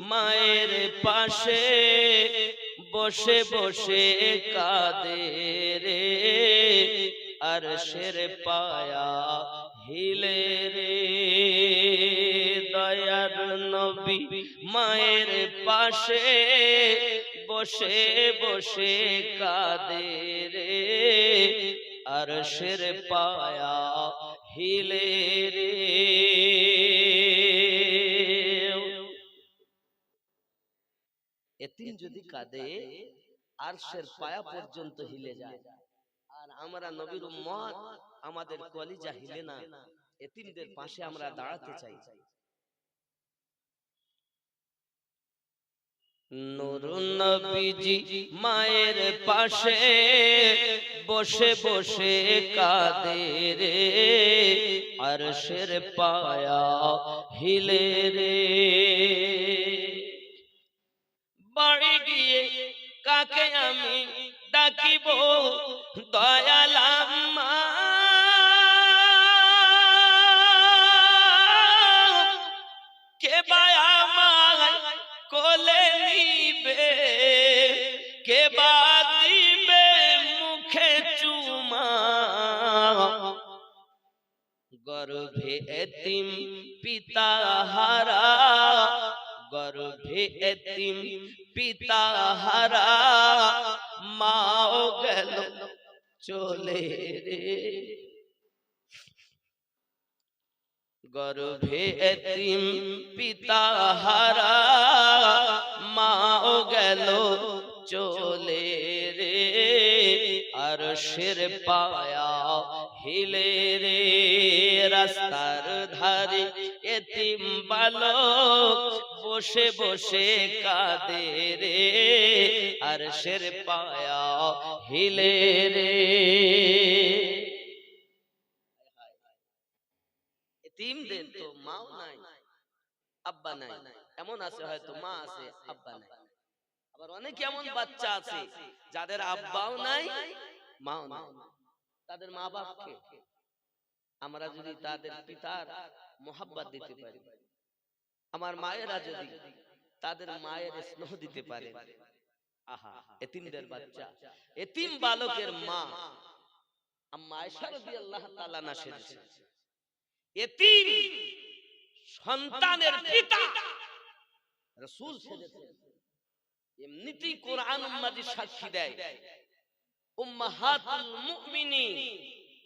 মায়ের পাশে বসে বসে কাঁদে রে, আরশের পায়া হিলে রে। দয়ার নবী মায়ের পাশে বসে বসে কাঁদে রে, আরশের পায়া হিলে রে। এতিম যদি কাঁদে আরশের পায়া পর্যন্ত হিলে যায়, আর আমরা নবীর উম্মত, আমাদের কলিজা হিলে না। এতিমদের পাশে আমরা দাঁড়াতে চাই। নূর নবীজি মায়ের পাশে বসে বসে কাঁদে রে, আরশের পায়া হিলে রে। বাড়ি গিয়ে কাকে আমি ডাকিব দয়াল আম্মা, কে বা আমায় কোলে নিবে, কে বা দিবে মুখে চুমা। গর্ভে এতিম পিতা হারা, গর্ভে এতিম পিতা হারা, মাও গেল চলে রে। গর্ভে এতিম পিতা হারা, মাও গেল চলে রে, আরশের পায়া হিলে রে। রাস্তার ধারে এতিম বালক বসে বসে কাঁদে রে, আরশের পায়া হিলে রে। এতিমদের তো মাও নাই, আব্বা নাই। এমন আছে হয়তো মা আছে, আব্বা নাই। আবার অনেক এমন বাচ্চা আছে যাদের আব্বাও নাই, মাও নাই। তাদের মা বাপকে আমরা যদি তাদের পিতার মোহাব্বত দিতে পারি, আমার মায়েরা যদি তাদের মায়ের স্নেহ দিতে পারে, আহা, এতিমদের বাচ্চা, এতিম বালকের মা আম্মা আয়েশা রাদিয়াল্লাহু তাআলা না সেজেছে। এতিম সন্তানের পিতা রাসূল সেজেছেন। এমনিতেই কোরআন মাজিদ সাক্ষী দেয়, উম্মাহাতুল মুমিনিন,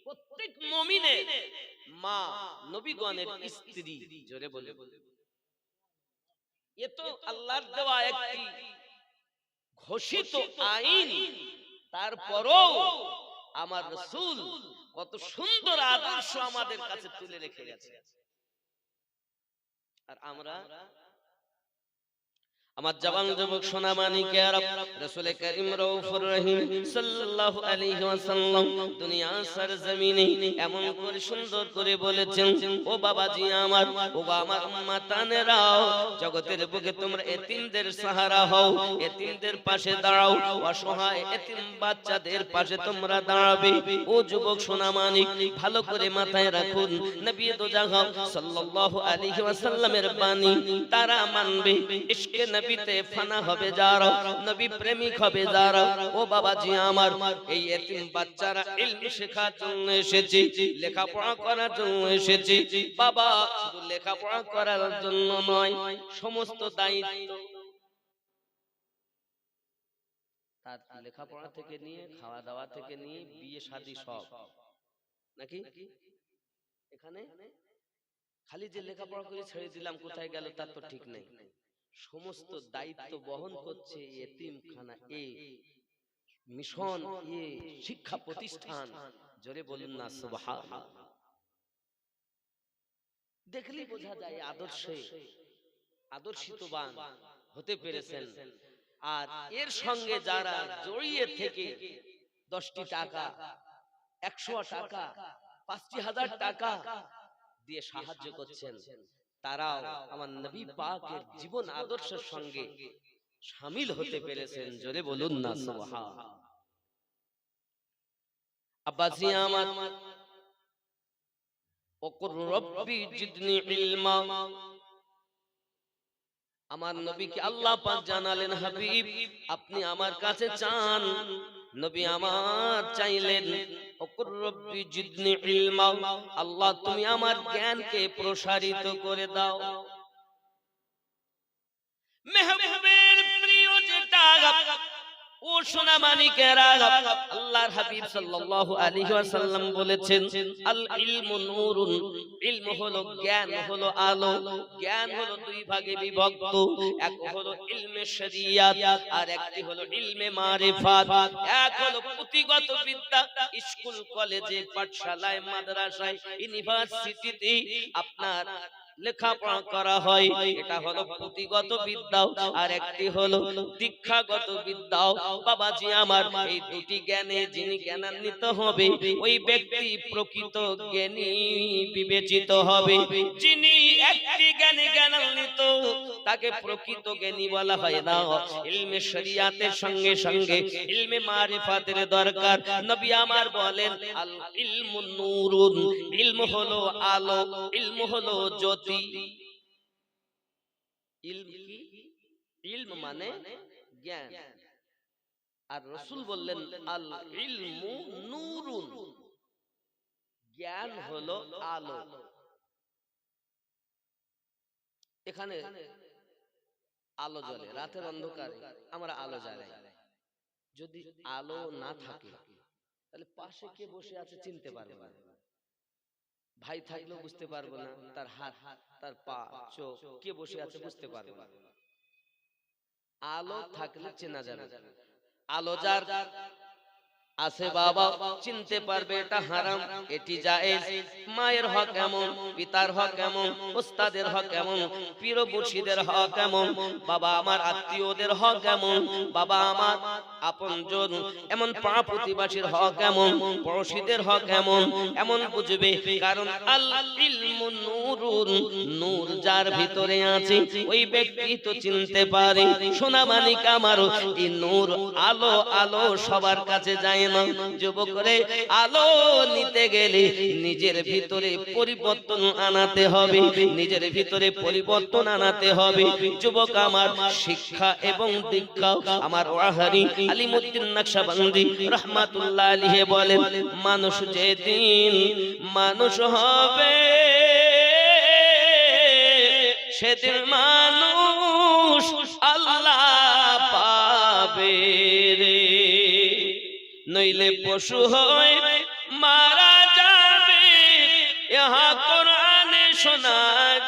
প্রত্যেক মুমিনের মা নবীগণের স্ত্রী। জোরে বলে, এ তো আল্লাহর দেওয়া একটি ঘোষিত আইন। তারপরও আমার রাসূল কত সুন্দর আদর্শ আমাদের কাছে তুলে রেখে গেছে। আর আমরা, আমার জওয়ান যুবক সোনা মানিকেরা, রাসূল করিম রউফুর রহিম সাল্লাল্লাহু আলাইহি ওয়াসাল্লাম দুনিয়া সরজমিনে এমন করে সুন্দর করে বলেছেন, ও বাবাজি আমার, ও আমার উম্মতানেরা, জগতের বুকে তোমরা এতিমদের সাহারা হও, এতিমদের পাশে দাঁড়াও, অসহায় এতিম বাচ্চাদের পাশে তোমরা দাঁড়াবে। ও যুবক সোনা মানিক, ভালো করে মাথায় রাখুন, নবী দো জাহান সাল্লাল্লাহু আলাইহি ওয়াসাল্লামের বাণী তারা মানবে, ইশকে নবীতে ফানা হবে যারা, নবী প্রেমিক হবে যারা। ও বাবাজি আমার, এই এতিম বাচ্চারা ইলম শেখার জন্য এসেছে, লেখাপড়া করার জন্য এসেছে। বাবা শুধু লেখাপড়া করার জন্য নয়, সমস্ত দায়িত্ব তার, লেখাপড়া থেকে নিয়ে খাওয়া দাওয়া থেকে নিয়ে বিয়ে শাদী সব নাকি। এখানে খালি যে লেখাপড়া করে ছেড়ে দিলাম কোথায় গেল তার তো ঠিক নেই। সমস্ত দায়িত্ব বহন করছে এতিমখানা, এ মিশন, এ শিক্ষা প্রতিষ্ঠান। জোরে বলুন না সুবহানাল্লাহ। দেখলেই বোঝা যায় আদর্শে আদর্শিতবান হতে পেরেছেন। আর এর সঙ্গে যারা জড়িয়ে থেকে 10টি টাকা, 100 টাকা, 5,000 টাকা দিয়ে সাহায্য করছেন, তারাও আমার নবী পাকের জীবন আদর্শের সঙ্গে শামিল হতে পেরেছেন। জোরে বলুন না সুবহানাল্লাহ। আব্বাসি আমার, ওকুর রব্বি জিদনি ইলমা, আমার নবীকে আল্লাহ পাক জানালেন, হাবিব আপনি আমার কাছে চান। নবী আমার চাইলেন, ওকুর রব্বি জিদনি ইলমা, আল্লাহ তুমি আমার জ্ঞানকে প্রসারিত করে দাও। মেহবুবের প্রিয় যেটা ও সোনা মানিকেরা, আল্লাহর হাবিব সাল্লাল্লাহু আলাইহি ওয়াসাল্লাম বলেছেন, আল ইলমু নূরুন, ইলম হলো জ্ঞান, হলো আলো। জ্ঞান হলো দুই ভাগে বিভক্ত, এক হলো ইলমে শরিয়াত আর একটি হলো ইলমে মারিফাত। এক হলো পুঁথিগত বিদ্যা, স্কুল কলেজে পাঠশালায় মাদ্রাসায় ইউনিভার্সিটিতে আপনার লেখাপড়া করা হয়, এটা হলো পুঁথিগত বিদ্যা। আর একটি হলো দীক্ষাগত বিদ্যা। বাবাজি আমার, এই দুটি জ্ঞানে যিনি জ্ঞানান্বিত হবে ওই ব্যক্তি প্রকৃত জ্ঞানী বিবেচিত হবে। যিনি একটি জ্ঞানে জ্ঞানান্বিত তাকে প্রকৃত জ্ঞানী বলা হয় না। ইলমে শরিয়াতের সঙ্গে সঙ্গে ইলমে মারিফাতের দরকার। নবী আমার বলেন, আল ইলমু নূরুন, ইলম হলো আলো, ইলম হলো জ্যোতি। ইলম কি? ইলম মানে জ্ঞান। আর রাসূল বললেন, আল ইলমু নূরুন, জ্ঞান হলো আলো। এখানে আলো জ্বলে, রাতের অন্ধকারে আমরা আলো জ্বালাই। যদি আলো না থাকে তাহলে পাশে কে বসে আছে চিনতে পারবো না। ভাই থাকলেও বুঝতে পারবো না, তার হাত, তার পা, চোখ, কে বসে আছে বুঝতে পারবো না। আলো থাকলে চেনা যাবে। আলো যার আছে বাবা চিনতে পারবে এটা হারাম, এটি জায়েজ। মায়ের হক এমন, পিতার হক এমন, ওস্তাদের হক এমন, পীর মুর্শিদের হক এমন, বাবা আমার আত্মীয়দের হক এমন, বাবা আমার আপনজন এমন, পাড়া প্রতিবাসীর হক এমন, পড়োশীদের হক এমন, এমন বুঝবে। কারণ আল ইলমু নূরুন, নূর যার ভিতরে আছে ওই ব্যক্তি তো চিনতে পারে। সোনা মানিক আমার, এই নূর আলো, আলো সবার কাছে যায় না। যুবকরে, আলো নিতে গেলে নিজের ভিতরে পরিবর্তন আনাতে হবে, নিজের ভিতরে পরিবর্তন আনাতে হবে। যুবক আমার, শিক্ষা এবং দীক্ষা আমার ওয়াহারি আলিমউদ্দিন নকশবন্দি রাহমাতুল্লাহ আলাইহি বলেন, মানুষ যেদিন মানুষ হবে সেদিন মানুষ আল্লাহ পাবে রে, নইলে পশু হয় মারা যাবে। ইহা কোরআনে শোনা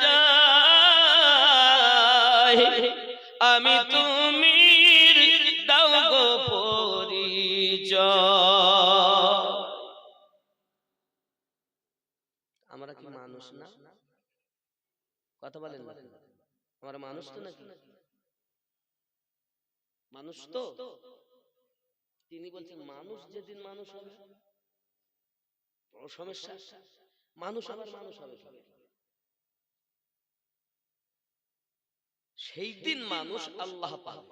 যায়, আমি তুমি দাও গো পরিচয়। আমরা কি মানুষ না? কথা বলেন না, আমরা মানুষ তো নাকি? মানুষ তো। তিনি বলছেন মানুষ যেদিন মানুষ হবে বড় সমস্যা। মানুষ আবার মানুষ হবে সেই দিন মানুষ আল্লাহ পাবে,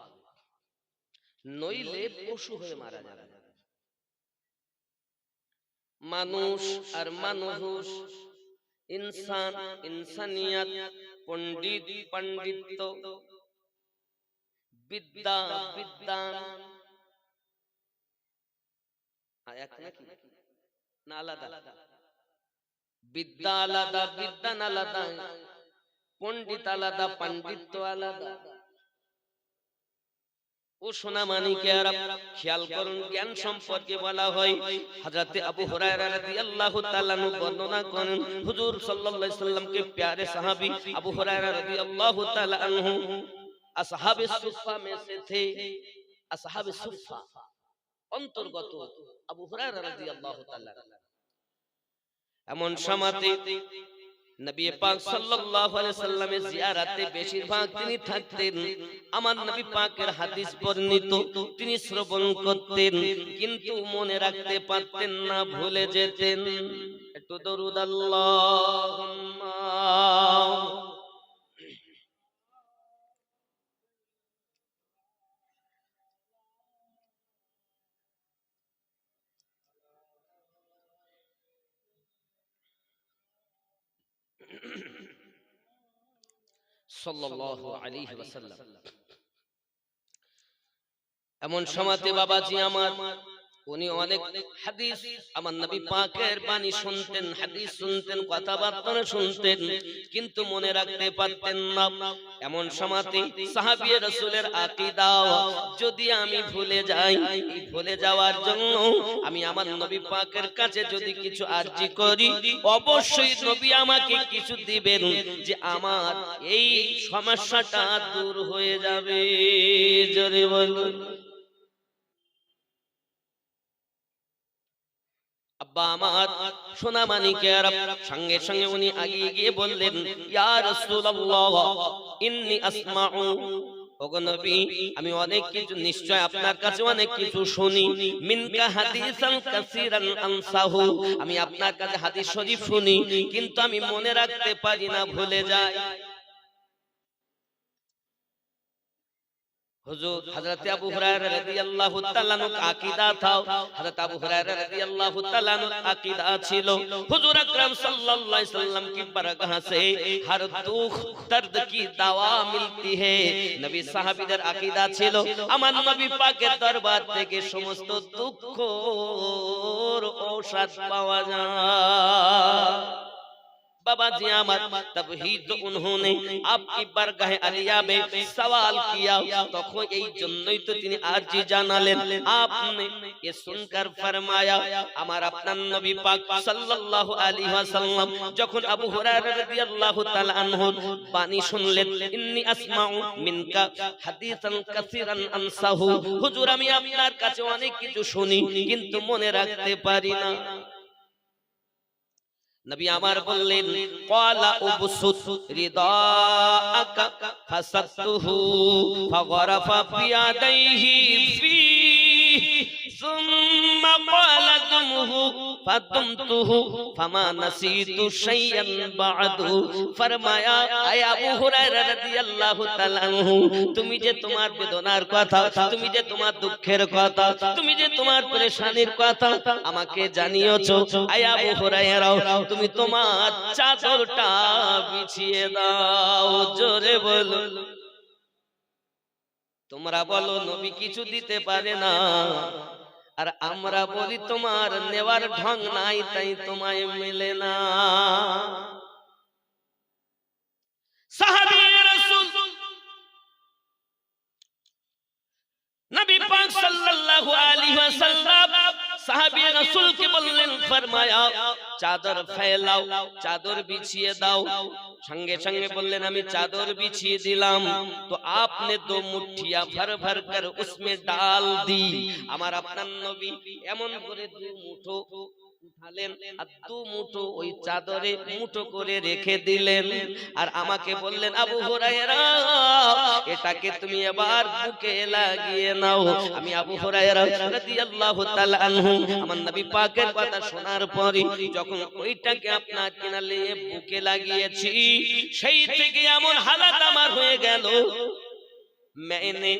নইলে পশু হয়ে মারা যাবে। মানুষ আর মানুষ, ইনসান, ইনসানিয়াত, পণ্ডিত, পাণ্ডিত্য, বিদ্যা, বিদ্যান এক নাকি না আলাদা? বিদ্যা আলাদা, বিদ্যান আলাদা, পণ্ডিত আলাদা, পাণ্ডিত্য আলাদা। ও সোনা মানিকেরা, খেয়াল করুন, জ্ঞান সম্পর্কে বলা হয়। হযরত আবু হুরায়রা রাদিয়াল্লাহু তাআলা আনহু বর্ণনা করেন, হুজুর সাল্লাল্লাহু আলাইহি সাল্লামকে প্যারে সাহাবী আবু হুরায়রা রাদিয়াল্লাহু তাআলা আনহু আসহাবে সুফফা में से थे। আসহাবে সুফফা অন্তর্গত আবু হুরায়রা রাদিয়াল্লাহু তাআলা। এমন সময়তে নবী পাক সাল্লাল্লাহু আলাইহি সাল্লামের জিয়ারাতে বেশিরভাগ তিনি থাকতেন। আমার নবী পাকের হাদিস বর্ণিত তিনি শ্রবণ করতেন, কিন্তু মনে রাখতে পারতেন না, ভুলে যেতেন। একটু দরুদ আল্লাহুম্মা। সাল্লাল্লাহু আলাইহি ওয়াসাল্লাম। এমন সময়তে বাবাজি আমার উনি অনেক হাদিস আমার নবী পাকের বাণী শুনতেন, হাদিস শুনতেন, কথাবার্তা শুনতেন, কিন্তু মনে রাখতে পারতেন না। এমন সময়তে সাহাবী রাসূলের আকীদা যদি আমি ভুলে যাই, এই ভুলে যাওয়ার জন্য আমি আমার নবী পাকের কাছে যদি কিছু আরজি করি, অবশ্যই নবী আমাকে কিছু দিবেন যে আমার এই সমস্যাটা দূর হয়ে যাবে। জোরে বলুন। আব্বা আমার সোনা মানিকের সঙ্গে সঙ্গে উনি আগিয়ে গিয়ে বললেন, ইয়া রাসূলুল্লাহ ইন্নী আসমাউ, ওগো নবী আমি অনেক কিছু নিশ্চয় আপনার কাছে অনেক কিছু শুনি, মিনকা হাদিসান কাসীরান আনসাহু, আমি আপনার কাছে হাদিস শরীফ শুনি কিন্তু আমি মনে রাখতে পারি না, ভুলে যাই। হুজুর হযরত আবু হুরায়রা রাদিয়াল্লাহু তাআলা আনহু আকীদা था, হযরত আবু হুরায়রা রাদিয়াল্লাহু তাআলা আনহু আকীদা ছিল হুজুর আকরাম সাল্লাল্লাহু আলাইহি সাল্লাম की बरगाह से हर दुख दर्द की दवा मिलती है। নবী সাহাবীদের আকীদা ছিল আমার নবী পাকের দরবার থেকে সমস্ত দুঃখের ঔষধ পাওয়া যায়। बाबा जी আমার तब ही तो उन्होंने आपकी बरगाह अलिया में सवाल किया, তখন এই জন্যই তো তিনি আরজি জানালেন। आपने ये सुनकर फरमाया, আমার আপনার নবী পাক সাল্লাল্লাহু আলাইহি ওয়াসাল্লাম যখন আবু হুরায়রা রাদিয়াল্লাহু তাআলা আনহু বাণী শুনলেন, ইন্নী আসমাউ মিনকা হাদিসান কাসীরান আনসাহু, হুজুর আমি আপনার কাছে অনেক কিছু শুনি কিন্তু মনে রাখতে পারি না। নবী আমার বললেন, ক্বালা উবসুত রিদাআকা ফাসাতুহু ফাগরাফা বিয়াদাইহি ফি সুম্মা ক্বালা দুমহু ফাদুমতুহু ফামা নাসিতু শাইয়ান বা'দু। ফরমায়া, আয় আবু হুরায়রা রাদিয়াল্লাহু তাআলা আনহু, তুমি যে তোমার বেদনার কথা, তুমি যে তোমার দুঃখের কথা, তুমি যে তোমার পরেশানির কথা আমাকে জানিয়েছো, আয় আবু হুরায়রা তুমি তোমার চাদরটা বিছিয়ে দাও। জোরে বলো। তোমরা বলো নবী কিছু দিতে পারে না, আর আমরা বলি তোমার নেওয়ার ঢং নাই তাই তোমায় মেলে না। সাহাবী রাসূল নবী পাক সাল্লাল্লাহু আলাইহি ওয়াসাল্লাম সাহাবী রাসূলকে বললেন, ফরমায়া চাদর ফেলাও, চাদর বিছিয়ে দাও। সঙ্গে সঙ্গে বললেন আমি চাদর বিছিয়ে দিলাম। তো আপনি দো মুঠিয়া ভর ভর কর उसमें डाल दी, আমার আপনার নবী এমন করে দু মুঠো উঠালেন আর দু মুঠো ওই চাদরে মুঠো করে রেখে দিলেন। আর আমাকে বললেন, আবু হুরায়রা এটাকে তুমি এবার বুকে লাগিয়ে নাও। আমি আবু হুরায়রা রাদিয়াল্লাহু তাআলা আনহু আমার নবী পাকের কথা শোনার পরে যখন ওইটাকে আপনার কিনারে বুকে লাগিয়েছি, সেই থেকে এমন হালাত আমার হয়ে গেল, मैंने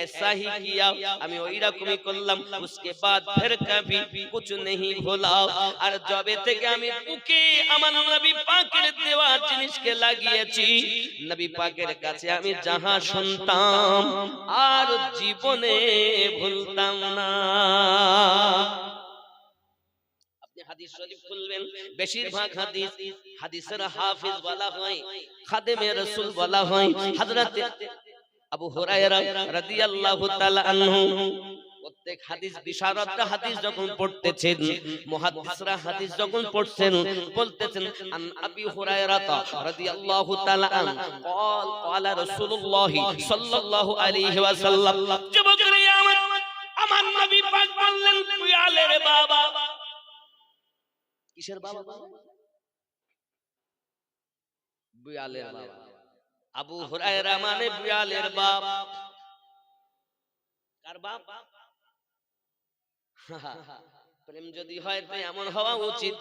ऐसा ही किया, আমি ওই রকমই করলাম। उसके बाद फिर कभी कुछ नहीं भूला। আর যবে থেকে আমি বুকে আমার নবী পাকের দেওয়া জিনিসকে লাগিয়েছি, নবী পাকের কাছে আমি যাহা শুনতাম আর জীবনে ভুলতাম না। আপনি হাদিস শরীফ খুলবেন, বেশিরভাগ হাদিসের হাফেজ বলা হয়, খাদেমে রাসূল বলা হয় হযরত আবু হুরায়রা রাদিয়াল্লাহু তাআলা আনহু। প্রত্যেক হাদিস বিশারদরা হাদিস যখন পড়তেছেন, মুহাদ্দিসরা হাদিস যখন পড়ছেন, বলতেছেন আন আবি হুরায়রা রাদিয়াল্লাহু তাআলা আন قال قال رسول الله সাল্লাল্লাহু আলাইহি ওয়াসাল্লাম, যুবকরা আমার নবী পাক বললেন, বিয়ালের বাবা। কিসের বাবা? বিয়ালের বাবা। আবু হুরায়রা মানে বিয়ালের বাপ। কার বাপ? প্রেম যদি হয় তো এমন হওয়া উচিত,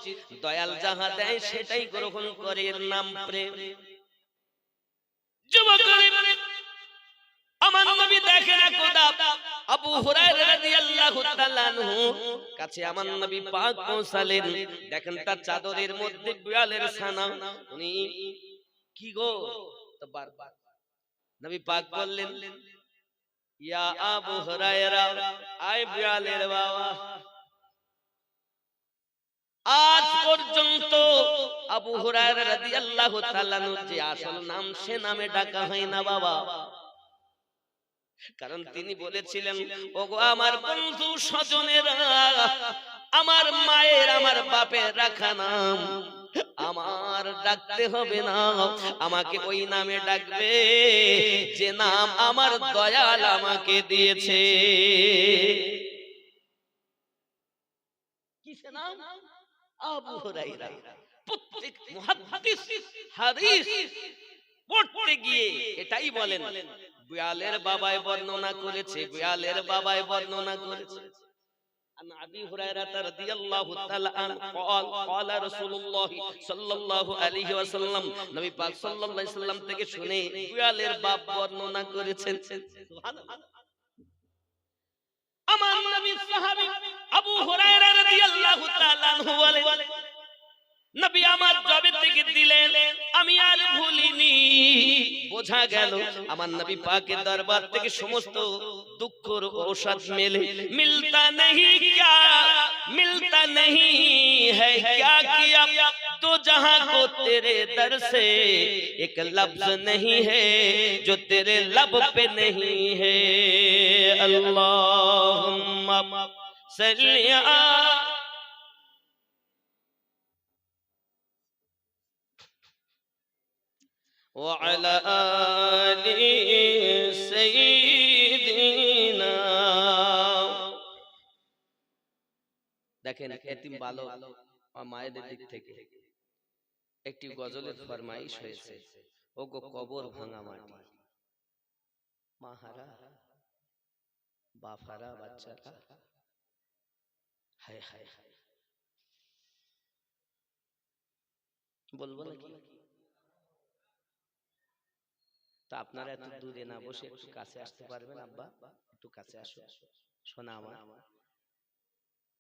দয়াল যাহা দেয় সেটাই গ্রহণ করে, এর নাম প্রেম। আমার নবী দেখেন খোদা আবু হুরায়রা রাদিয়াল্লাহু তাআলা আনহু কাছে আমার নবী পাক পৌঁছালেন, দেখেন তার চাদরের মধ্যে বিড়ালের ছানা। উনি কি গো, তো বারবার নবী পাক বললেন, ইয়া আবু হুরায়রা, আয় বিলালের বাবা। আজ পর্যন্ত আবু হুরায়রা রাদিয়াল্লাহু তাআলা আনহু যে আসল নাম সে নামে ডাকা হয় না বাবা, কারণ তিনি বলেছিলেন, ওগো আমার বন্ধু স্বজনেরা, আমার মায়ের আমার বাপের রাখা নাম আমার ডাকতে হবে না, আমাকে ওই নামে ডাকবে যে নাম আমার দয়াল আমাকে দিয়েছে। কি সে নাম? আবু হুরায়রা। প্রত্যেক মুহাদ্দিস হাদিস পড়তে গিয়ে এটাই বলেন, বিয়ালের বাবাই বর্ণনা করেছে, বিয়ালের বাবাই বর্ণনা করেছে। عن أبي هريرة رضي الله تعالى عنه قال قال رسول الله صلى الله عليه وسلم, নবী পাক সাল্লাল্লাহু আলাইহি সাল্লাম থেকে শুনে বিয়ালের বাপ বর্ণনা করেছেন। সুবহানাল্লাহ। আমার নবী সাহাবী আবু হুরায়রা রাদিয়াল্লাহু তাআলা আনহু বলেন, নবী আমার জবে থেকে দিলেন আমি আর ভুলিনি। বোঝা গেল আমার নবী পাকের দরবার থেকে সমস্ত দুঃখের ঔষধ মেলে। মিলতা नहीं क्या मिलता नहीं है क्या किया तो जहां को तेरे दर से एक लफ्ज नहीं है जो तेरे लब पे नहीं है। अल्लाहुम्मा सल्ली وعلى آل سيدنا। দেখেন এতিম বালক মায়েদের দিক থেকে একটি গজলের ফরমাইশ হয়েছে, ওগো কবর ভাঙা মাটি, মাহারা বাফারা বাচ্চারা, হায় হায় হায়, বলবো নাকি? তো আপনারা এত দূরে না বসে একটু কাছে আসতে পারবেন? আব্বা একটু কাছে আসো, শোনা আমার।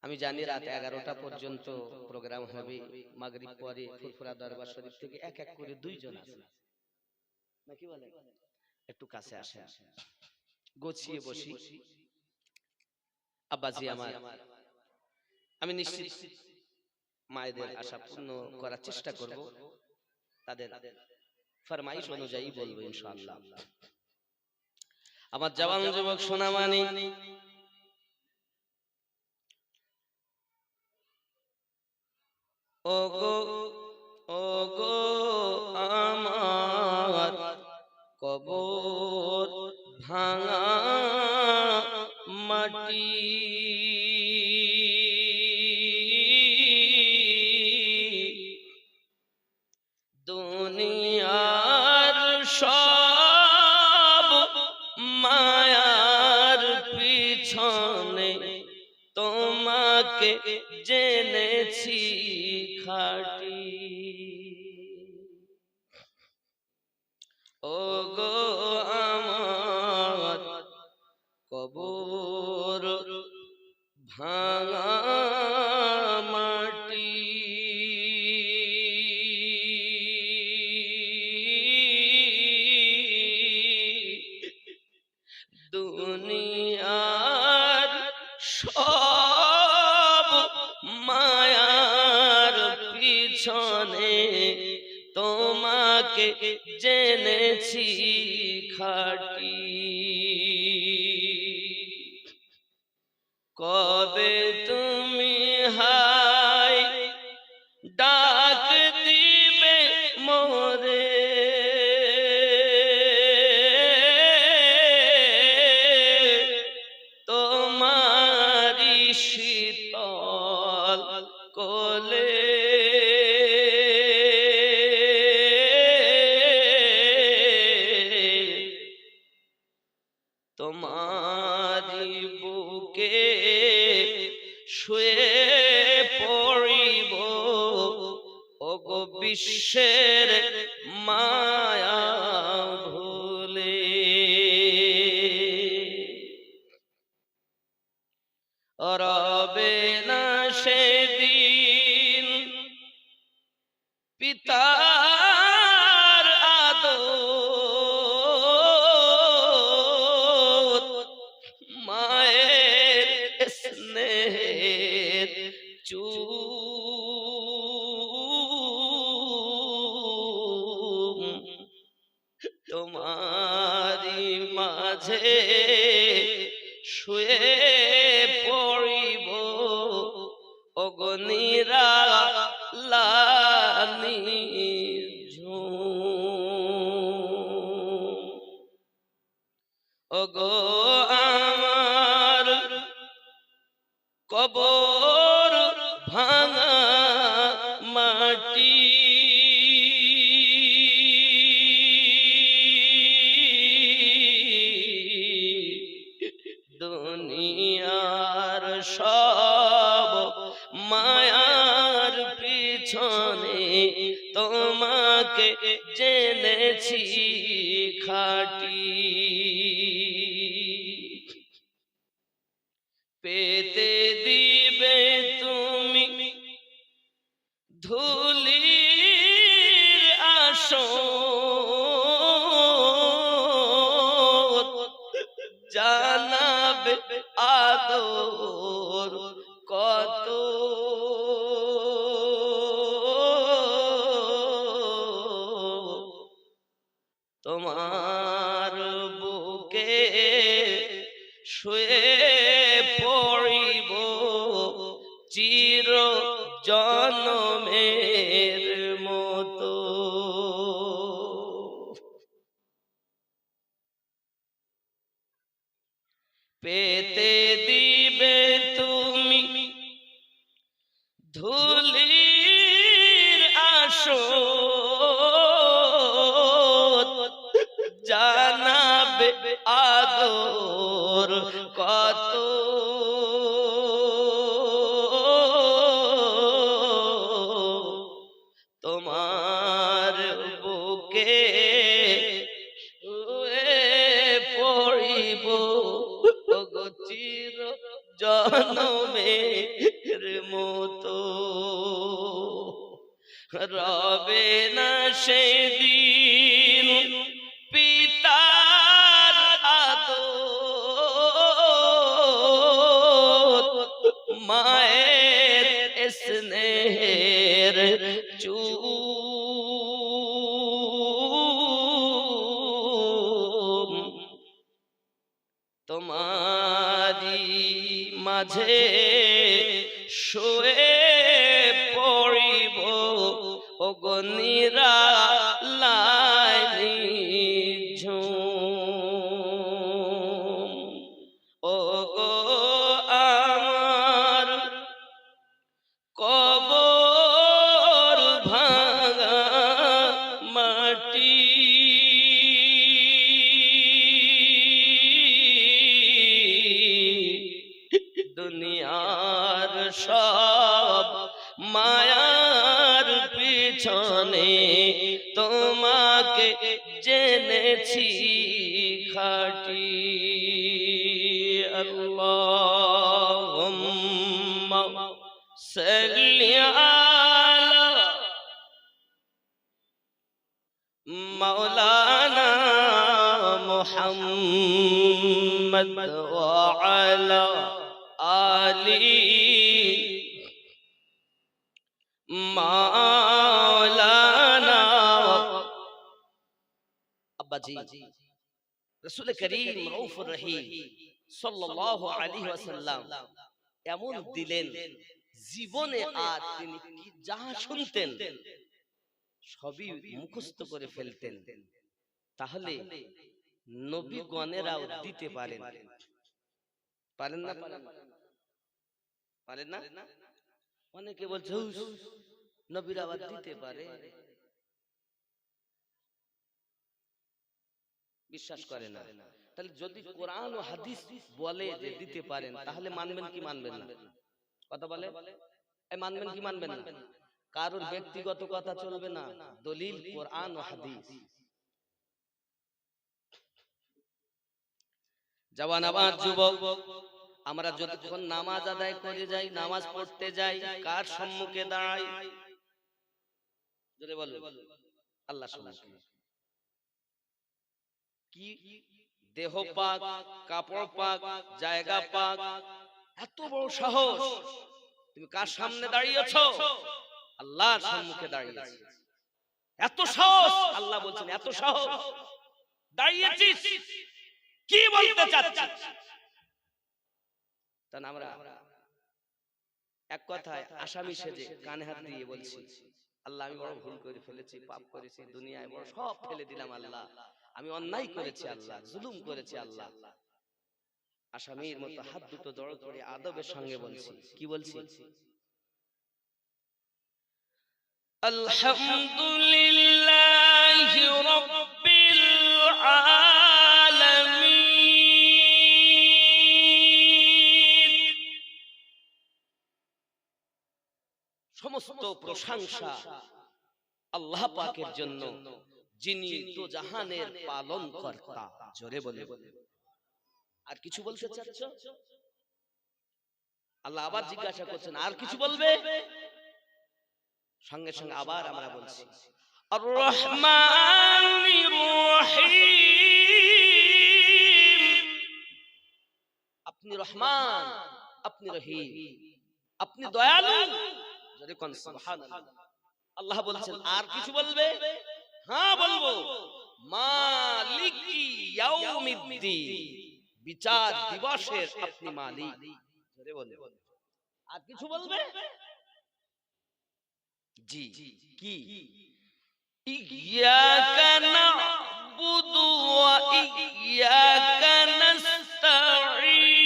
আমি জানি রাত 11টা পর্যন্ত প্রোগ্রাম হবে, মাগরিব পরে ফুরফুরা দরবার শরীফ থেকে এক এক করে দুইজন আছে নাকি বলে, একটু কাছে আসেন, গোছিয়ে বসি। আব্বাজি আমার, আমি নিশ্চিত মায়েদের আশা পূর্ণ করার চেষ্টা করব, তাদের ফরমাইশ অনুযায়ী বলবো ইনশাআল্লাহ। আমার জওয়ান যুবক সোনামানি, ওগো ওগো আমার কবর ভাঙা মাটি, দুনিয়ার সব মায়ার পিছনে তোমাকে জেনেছি খাঁটি। ওগো আমার কবর ভাঙা মাটি, দুনিয়ার সব মায়ার পিছনে তোমাকে জেনেছি খাঁটি। কবে তুমি হায় ডাক দিবে মোরে, তোমারি শীতল কোলে, তোমারি বুকে শুয়ে পড়িব, ওগো বিশ্বের মায়া ভুলে। রবে না সেদিন পিতার আদর, মাঝে শুয়ে পড়িব ওগো নিরালানি ওগো আমার কবর ভাঙা মাটি দুনিয়ার সব মায়ার পিছনে তোমাকে জেনেছি খাঁটি পেতে দিবে তুমি ধুলির আসর জানাবে আদর কত তোমার বুকে শুয়ে পড়িব চির জনমের মতো পেতে দিবে তুমি ধুলির আসর জানাবে আদর কত তোমার বুকে শুয়ে পড়িব ওগো চির জনমের মতো রবে না সেদিন পিতার আদর মায়ের স্নেহের চুম তোমারি মাঝে শুয়ে পড়িব ওগো নিরালানি ঝুম ওগো আমার কবর ভাঙা মাটি দুনিয়ার সব মায়ার পিছনে তোমাকে জেনেছি খাঁটি আল্লাহুম্মা সাল্লি আলা মাওলানা মুহাম্মদ ওয়া আলা আলি মাওলানা আব্বাজি রাসূল করিম রউফুর রহিম সাল্লাল্লাহু আলাইহি ওয়াসাল্লাম এমন দিলেন জীবনে আর তিনি কি যা শুনতেন সবই মুখস্থ করে ফেলতেন তাহলে নবীগণেরাও দিতে পারেন পারেন না পারেন না অনেকে বলছে নবীরা আবার দিতে পারে বিশ্বাস করে না তাহলে যদি কোরআন ও হাদিস বলে যে দিতে পারেন তাহলে মানবেন কি মানবেন না কথা বলে এই মানবেন কি মানবেন না কারোর ব্যক্তিগত কথা চলবে না দলিল কোরআন ও হাদিস জওয়ান আবাদ যুবক আমরা যতক্ষণ নামাজ আদায় করে যাই নামাজ পড়তে যাই কার সম্মুখে দাঁড়াই জোরে বলো আল্লাহর সম্মুখে কি দেহ পাক কাপড় পাক জায়গা পাক এত বড় সাহস তুমি কার সামনে দাঁড়িয়েছো আল্লাহর সম্মুখে দাঁড়িয়েছো এত সাহস আল্লাহ বলছেন এত সাহস দাঁড়িয়েছিস কি বলতে চাচ্ছি? তাই আমরা এক কথায় আসামি সেজে কানে হাত দিয়ে বলছি, আল্লাহ আমি বড় ভুল করে ফেলেছি, পাপ করেছি, দুনিয়ায় বড় সব ফেলে দিলাম আল্লাহ, আমি অন্যায় করেছি আল্লাহ, জুলুম করেছি আল্লাহ। আসামির মতো হাত দুটো জড়ো করে আদবের সঙ্গে বলছি, কি বলছি? আলহামদুলিল্লাহি রাব্বিল আলামিন। সমস্ত প্রশংসা আল্লাহ পাকের জন্য, যিনি তো জাহানের পালন কর্তা। জোরে বলে। আর কিছু বলতে চাচ্ছ? আল্লাহ আবার জিজ্ঞাসা করছেন, আর কিছু বলবে? সঙ্গে সঙ্গে আবার আমরা বলছি, আর রহমানির রহিম। আপনি রহমান, আপনি রহিম, আপনি দয়ালু। জোরে কোন সুবহানাল্লাহ। আল্লাহ বলছেন, আর কিছু বলবে? হ্যাঁ বলবো। মালিকি ইয়াউমিদ্দিন, বিচার দিবসের আপনি মালিক। জোরে বলে। আর কিছু বলবে? জি। কি? ইয়াকা না'বুদু ওয়া ইয়াকা নাস্তাঈন।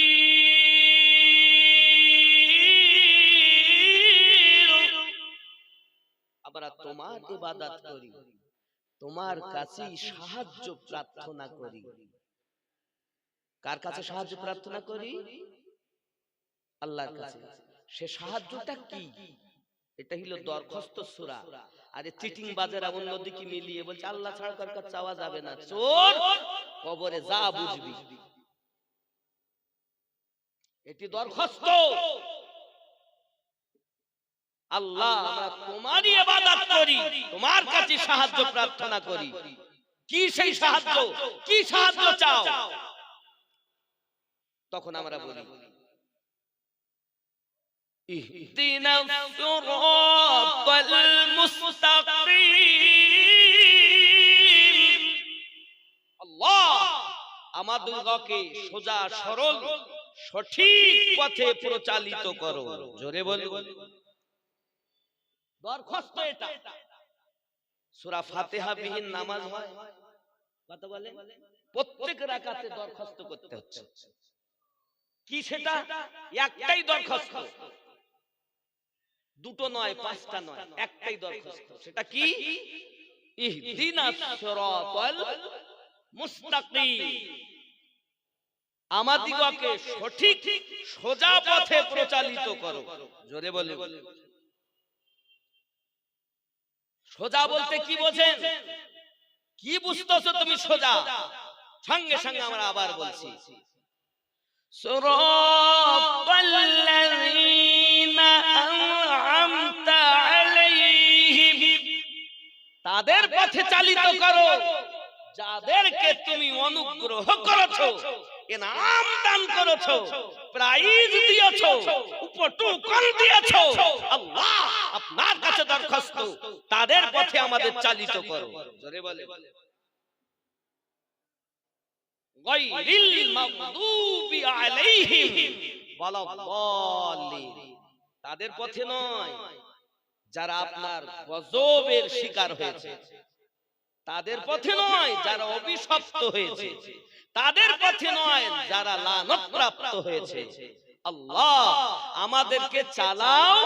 আমরা তোমার ইবাদত করি, তোমার কাছে সাহায্য প্রার্থনা করি। কার কাছে সাহায্য প্রার্থনা করি? আল্লাহর কাছে। সে সাহায্যটা কি? এটা হলো দরখাস্ত সূরা। আরে চিটিং বাজার অন্যদিকে মিলিয়ে বলছে আল্লাহ ছাড়া কার কাছে চাওয়া যাবে না, চোর কবরে যা বুঝবি। এটি দরখাস্ত। আল্লাহ আমরা তোমারই ইবাদত করি, তোমার কাছে সাহায্য প্রার্থনা করি। কি সেই সাহায্য? কি সাহায্য চাও? তখন আমরা বলি, ইহদিনাস সিরাতাল মুস্তাকিম। আল্লাহ আমাদেরকে সোজা সরল সঠিক পথে পরিচালিত করো। জোরে বলো। দরখাস্ত এটা। সূরা ফাতিহা বিহীন নামাজ হয়? কথা বলে। প্রত্যেক রাকাতে দরখাস্ত করতে হচ্ছে। কি সেটা? একটাই দরখাস্ত, দুটো নয়, পাঁচটা নয়, একটাই দরখাস্ত। সেটা কি? ইহদিনাস সিরাতাল মুস্তাকিম। আমাদিগকে সঠিক সোজা পথে পরিচালিত করো। জোরে বলে। সোজা বলতে কি বোঝেন? কি বুঝতেছো তুমি সোজা? সঙ্গে সঙ্গে আমরা আবার বলছি, সিরাতাল্লাযীনা আন'আমতা আলাইহিম। তাদের পথে চালিত করো যাদেরকে তুমি অনুগ্রহ করেছো, ইনাম দান করেছো, প্রাইজ দিয়েছো, উপটুকন দিয়েছো। আল্লাহ আপনার কাছে দরখাস্ত, তাদের পথে আমাদের চালিত করো। জোরে বলে। গায়রিল মাগদুবি আলাইহিম ওয়ালাদ-দাল্লিন। তাদের পথে নয় যারা আপনার গজবের শিকার হয়েছে, তাদের পথে নয় যারা অভিশপ্ত হয়েছে, তাদের পথে নয় যারা লানত প্রাপ্ত হয়েছে। আল্লাহ আমাদেরকে চালাও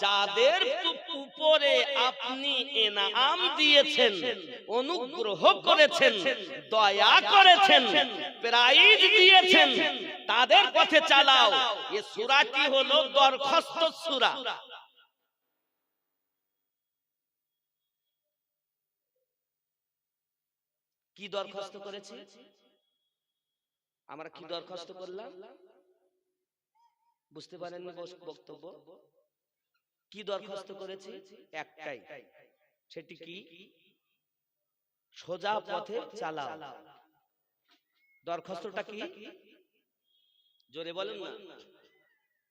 যাদের উপরে আপনি ইনাম দিয়েছেন, অনুগ্রহ করেছেন, দয়া করেছেন, প্রাইজ দিয়েছেন, তাদের পথে চালাও। এই সূরাটি হলো দরখাস্ত সূরা। কি দরখাস্ত করেছি আমরা? কি দরখাস্ত করলাম? বুঝতে পারেননি বক্তব্য? কি দরখাস্ত করেছি? একটাই। সেটি কি? সোজা পথে চালাও। দরখাস্তটা কি? জোরে বলেন না।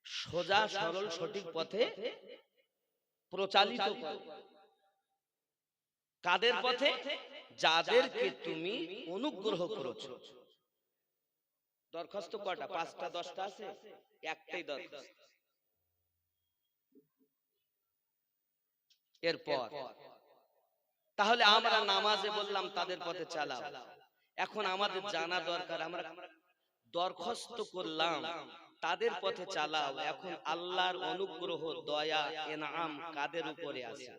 সোজা সরল সঠিক পথে প্রচালিত করো। কাদের পথে? যাদেরকে তুমি অনুগ্রহ করেছো। দরখাস্ত কটা? 5টা 10টা আছে? একটাই দরখাস্ত। এরপর তাহলে আমরা নামাজে বললাম তাদের পথে চালাও। এখন আমাদের জানা দরকার, আমরা দরখাস্ত করলাম তাদের পথে চালাও, এখন আল্লাহর অনুগ্রহ দয়া এনাম কাদের উপরে আছে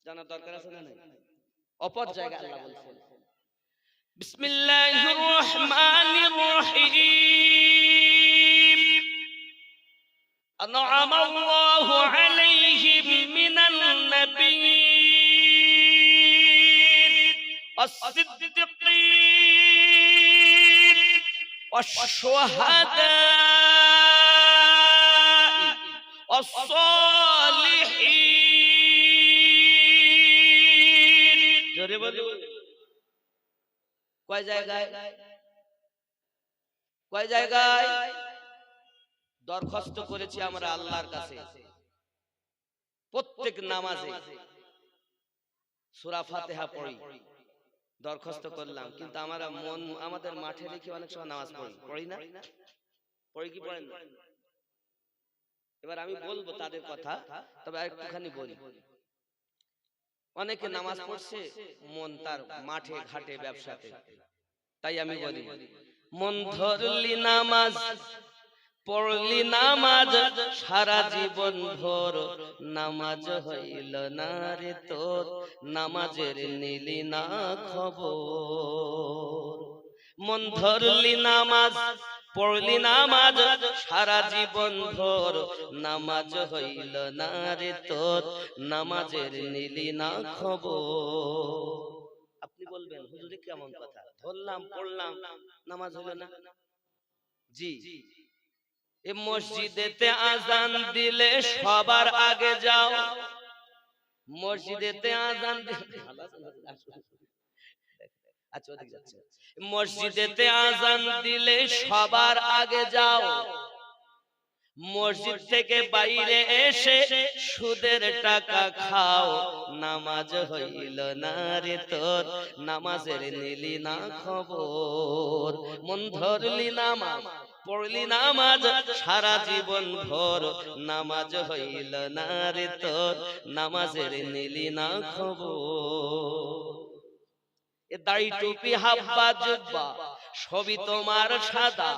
জানা দরকার আছে না? অপর জায়গায় আল্লাহ বলছেন বিসমিল্লাহির রহমানির রহিম আনআমাল্লাহু আলাইহিম মিনান নাবিয়্যিন আস-সিদ্দীকিন ওয়াশ-শুহাদা'i ওয়াস-সালিহিন। জোরে বলুন কয় জায়গায়? কয় জায়গায় দরখাস্ত করেছি আমরা আল্লাহর কাছে? প্রত্যেক নামাজে সূরা ফাতিহা পড়ি, দরখাস্ত করলাম, কিন্তু আমরা মন আমাদের মাঠে রেখে অনেক সময় নামাজ পড়ি না? পড়ি কি পড়েন না? এবার আমি বলবো তাদের কথা, তবে একটুখানি বলি। অনেকে নামাজ পড়ছে, মন তার মাঠে ঘাটে ব্যবসাতে। তাই আমি বলি, মন ধরলি নামাজ পড়লি নামাজ সারা জীবন ভোর, নামাজ হইল না রে তোর, নামাজের নিলি না খবর। মন ধরলি নামাজ পড়লি নামাজ সারা জীবন ভোর, নামাজ হইল না রে তোর, নামাজের নিলি না খবর। আপনি বলবেন হুজুরে কেমন কথা, ধরলাম পড়লাম নামাজ হলো না? জি, এ মসজিদেতে আজান দিলে সবার আগে যাও, মসজিদেতে আজান মসজিদেতে আজান দিলে সবার আগে যাও, মসজিদ থেকে বাইরে এসে সুদের টাকা খাও, নামাজ হইল না রে তোর, নামাজের নিলি না খবর। মন ধরলি নামাজ পড়লি নামাজ সারা জীবন ভোর, নামাজ হইল না রে তোর, নামাজের নিলি না খবর। এ দাড়ি টুপি হাব্বা জুব্বা সবই তোমার সাদা,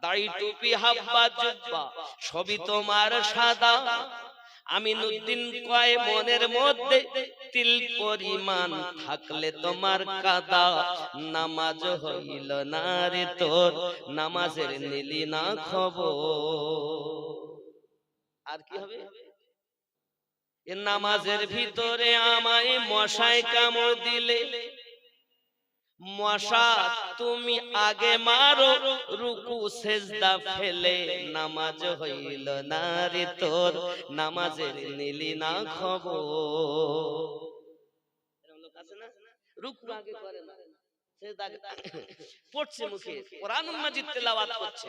দাড়ি টুপি হাব্বা জুব্বা সবই তোমার সাদা, আমিনুদ্দিন কয় মনের মধ্যে তিল পরিমাণ থাকলে তোমার কাদা, নামাজ হইল না রে তোর, নামাজের নিলি না খবর। আর কি হবে? এ নামাজের ভিতরে আমায় মশায় কামড় দিলে, মশা তুমি আগে মারো রুকু সেজদা ফেলে, নামাজ হইল না রে তোর, নামাজের নিলি না খবর। রুকু আগে করে না, সেজদা পড়ছে মুখে কোরআনুল মাজিদ তেলাওয়াত করছে,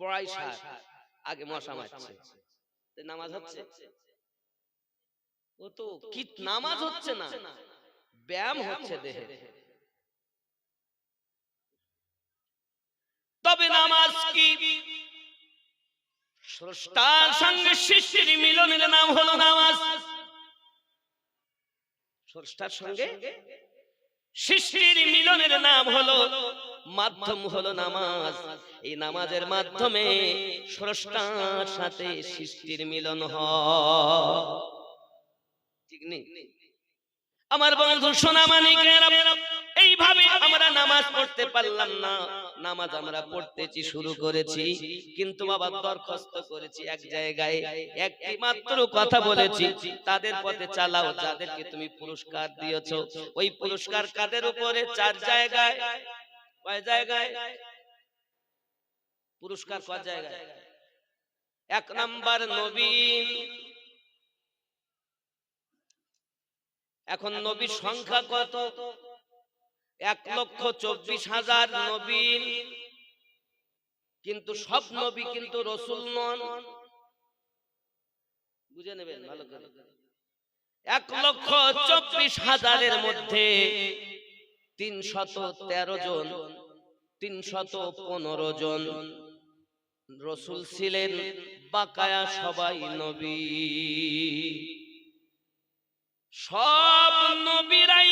পড়াই সার আগে মশা মারছে, নামাজ হচ্ছে? ও তো কি নামাজ হচ্ছে না, ব্যায়াম হচ্ছে দেহে। তবে নামাজ কি? স্রষ্টার সঙ্গে সৃষ্টির মিলনের নাম হলো নামাজ। স্রষ্টার সঙ্গে সৃষ্টির মিলনের নাম হলো, মাধ্যম হলো নামাজ। এই নামাজের মাধ্যমে স্রষ্টার সাথে সৃষ্টির মিলন হয়, ঠিক নেই? আমার বন্ধু সোনা মানিকেরা, এইভাবে আমরা নামাজ পড়তে পারলাম না, নামাজ আমরা পড়তেছি শুরু করেছি, কিন্তু বাবা দরখাস্ত করেছি এক জায়গায়, একটি মাত্র কথা বলেছি, তাদের পথে চালাও যাদেরকে তুমি পুরস্কার দিয়েছো। ওই পুরস্কার কাদের উপরে? 4 জায়গায়। কয় জায়গায় পুরস্কার? কয় জায়গায়? 1 নাম্বার নবী। এখন নবীর সংখ্যা কত? 1,24,000 নবী, কিন্তু সব নবী কিন্তু রাসূল নন, বুঝে নেবেন ভালো করে। 1,24,000 এর মধ্যে 313 জন 315 জন রাসূল ছিলেন, বাকায়া সবাই নবী। সব নবীরাই